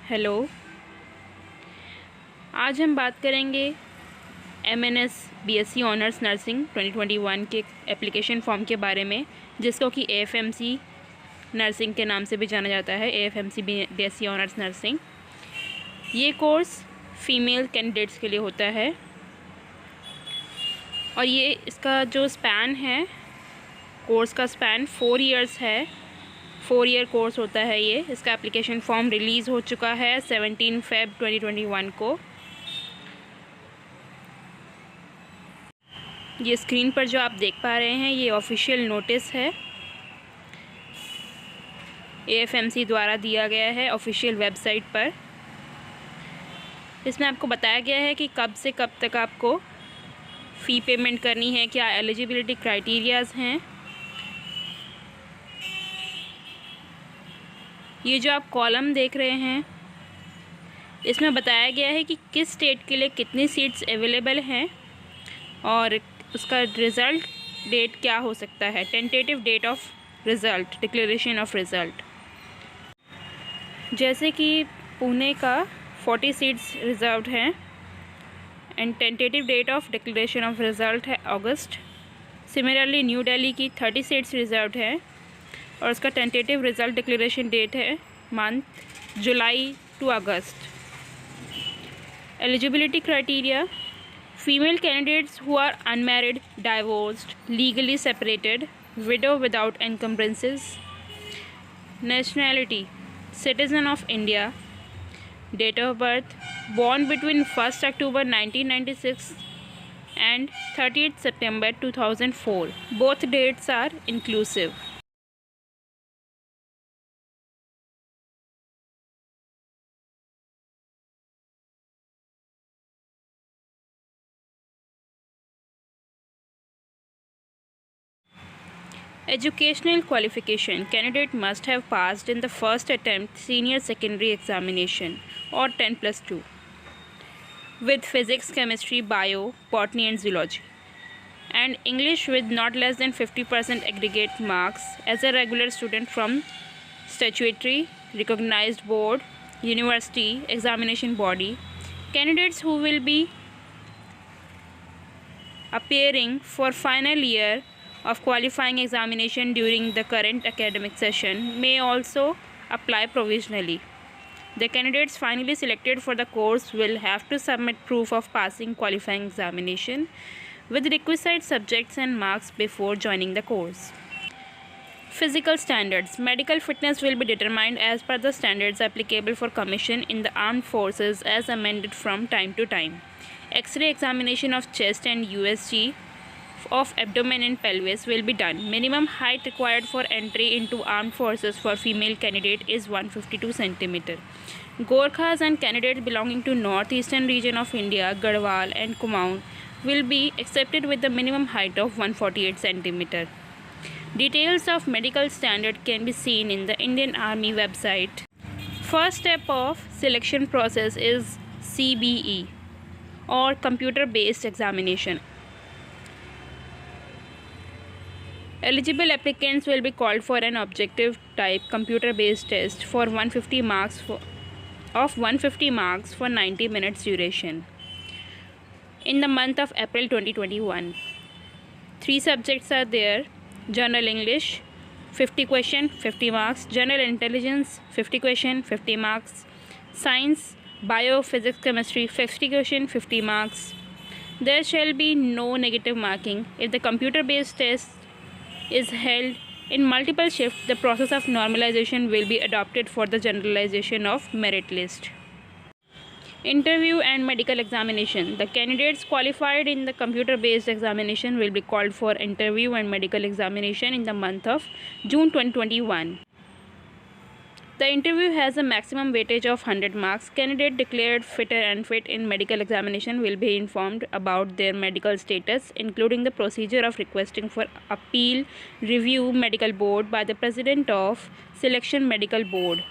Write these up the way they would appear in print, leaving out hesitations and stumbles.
Hello. आज हम बात करेंगे MNS BSc ऑनर्स नर्सिंग 2021 के एप्लीकेशन फॉर्म के बारे में, जिसको कि AFMC नर्सिंग के नाम से भी जाना जाता है। AFMC BSc ऑनर्स नर्सिंग ये कोर्स फ़ीमेल कैंडिडेट्स के लिए होता है और ये इसका जो स्पैन है, कोर्स का स्पैन 4 इयर्स है। 4 ईयर कोर्स होता है ये। इसका एप्लीकेशन फॉर्म रिलीज़ हो चुका है 17 Feb 2021 को। ये स्क्रीन पर जो आप देख पा रहे हैं ये ऑफिशियल नोटिस है, AFMC द्वारा दिया गया है ऑफिशियल वेबसाइट पर। इसमें आपको बताया गया है कि कब से कब तक आपको फ़ी पेमेंट करनी है, क्या एलिजिबिलिटी क्राइटेरियाज़ हैं। ये जो आप कॉलम देख रहे हैं इसमें बताया गया है कि किस स्टेट के लिए कितनी सीट्स अवेलेबल हैं और उसका रिज़ल्ट डेट क्या हो सकता है, tentative date of result, declaration of result. जैसे कि पुणे का 40 सीट्स रिज़र्व्ड हैं and tentative date of declaration of result है अगस्त। सिमिलरली न्यू दिल्ली की 30 सीट्स रिज़र्व्ड है और उसका टेंटेटिव रिज़ल्ट डिक्लेरेशन डेट है मंथ जुलाई टू अगस्त। Eligibility criteria: female candidates who are unmarried, divorced, legally separated, widow without encumbrances. Nationality: citizen of India. Date of birth: born between 1st October 1996 and 30th September 2004. Both dates are inclusive. Educational qualification: candidate must have passed in the first attempt senior secondary examination or 10+2 with physics, chemistry, bio, botany and zoology, and English with not less than 50% aggregate marks as a regular student from statutory recognized board, university, examination body. Candidates who will be appearing for final year of qualifying examination during the current academic session may also apply provisionally. The candidates finally selected for the course will have to submit proof of passing qualifying examination with requisite subjects and marks before joining the course. Physical standards: medical fitness will be determined as per the standards applicable for commission in the armed forces as amended from time to time. X-ray examination of chest and USG of abdomen and pelvis will be done. Minimum height required for entry into armed forces for female candidate is 152 cm. Gorkhas and candidates belonging to northeastern region of India, Garhwal and Kumaon will be accepted with the minimum height of 148 cm. Details of medical standard can be seen in the Indian Army website. First step of selection process is CBE or computer based examination. Eligible applicants will be called for an objective type computer based test for 150 marks for 90 minutes duration in the month of April 2021. 3 subjects are there: General English 50 question 50 marks, General Intelligence 50 question 50 marks, Science, Bio, Physics, Chemistry 50 question 50 marks. There shall be no negative marking. If the computer based test is held in multiple shifts, the process of normalization will be adopted for the generalization of merit list. Interview and medical examination: the candidates qualified in the computer based examination will be called for interview and medical examination in the month of June 2021. The interview has a maximum weightage of 100 marks. Candidate declared fit and unfit in medical examination will be informed about their medical status, including the procedure of requesting for appeal review medical board by the president of selection medical board.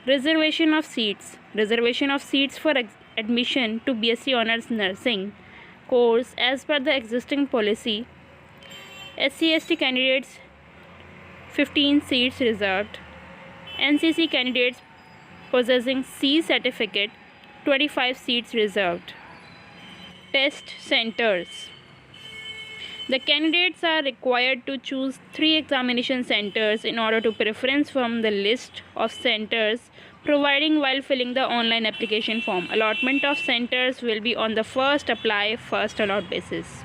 Reservation of seats. Reservation of seats for admission to BSc Honours Nursing course as per the existing policy. SC/ST candidates 15 seats reserved. NCC candidates possessing C certificate 25 seats reserved. Test centers. The candidates are required to choose 3 examination centers in order to preference from the list of centers providing while filling the online application form. Allotment of centers will be on the first apply, first allot basis.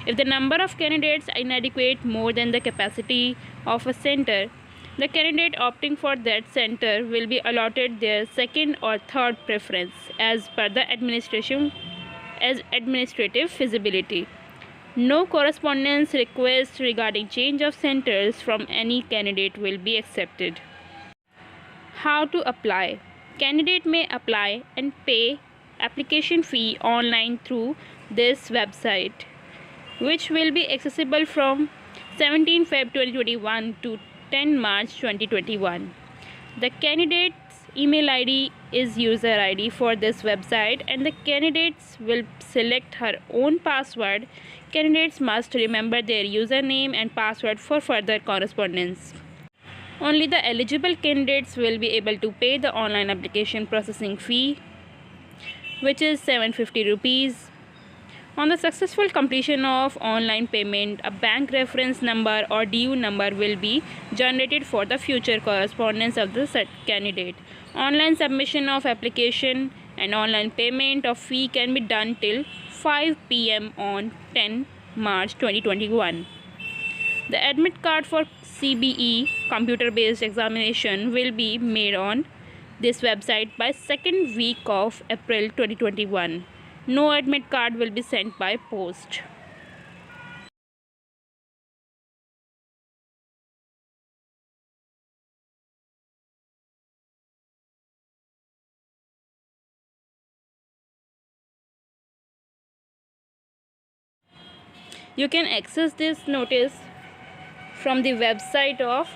If the number of candidates are inadequate more than the capacity of a center, the candidate opting for that center will be allotted their second or third preference as per the administrative feasibility. No correspondence request regarding change of centers from any candidate will be accepted. How to apply? Candidate may apply and pay application fee online through this website, which will be accessible from 17 Feb 2021 to 10 March 2021. The candidate's email ID is user ID for this website, and the candidates will select her own password. Candidates must remember their username and password for further correspondence. Only the eligible candidates will be able to pay the online application processing fee, which is 750 rupees. On the successful completion of online payment, a bank reference number or DU number will be generated for the future correspondence of the said candidate. Online submission of application and online payment of fee can be done till 5 p.m. on 10 March 2021. The admit card for CBE computer-based examination will be made on this website by second week of April 2021. No admit card will be sent by post. You can access this notice from the website of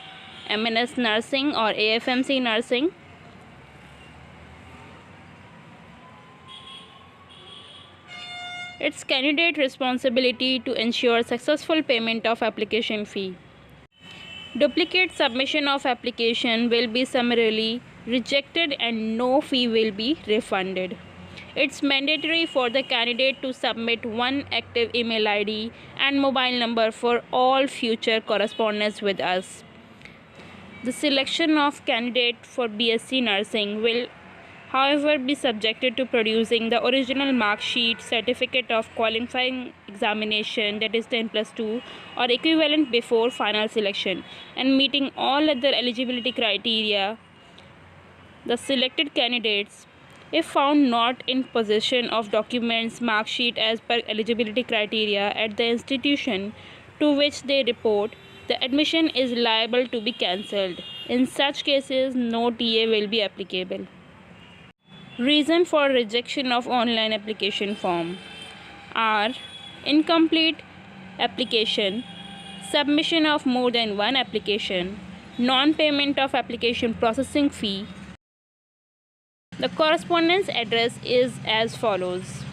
MNS Nursing or AFMC Nursing. It's candidate responsibility to ensure successful payment of application fee. Duplicate submission of application will be summarily rejected and no fee will be refunded. It's mandatory for the candidate to submit one active email ID and mobile number for all future correspondence with us. The selection of candidate for BSc Nursing will, however, be subjected to producing the original mark sheet, certificate of qualifying examination, that is 10+2 or equivalent before final selection, and meeting all other eligibility criteria. The selected candidates, if found not in possession of documents mark sheet as per eligibility criteria at the institution to which they report, the admission is liable to be cancelled. In such cases, no TA will be applicable. Reason for rejection of online application form are incomplete application, submission of more than one application, non-payment of application processing fee. The correspondence address is as follows: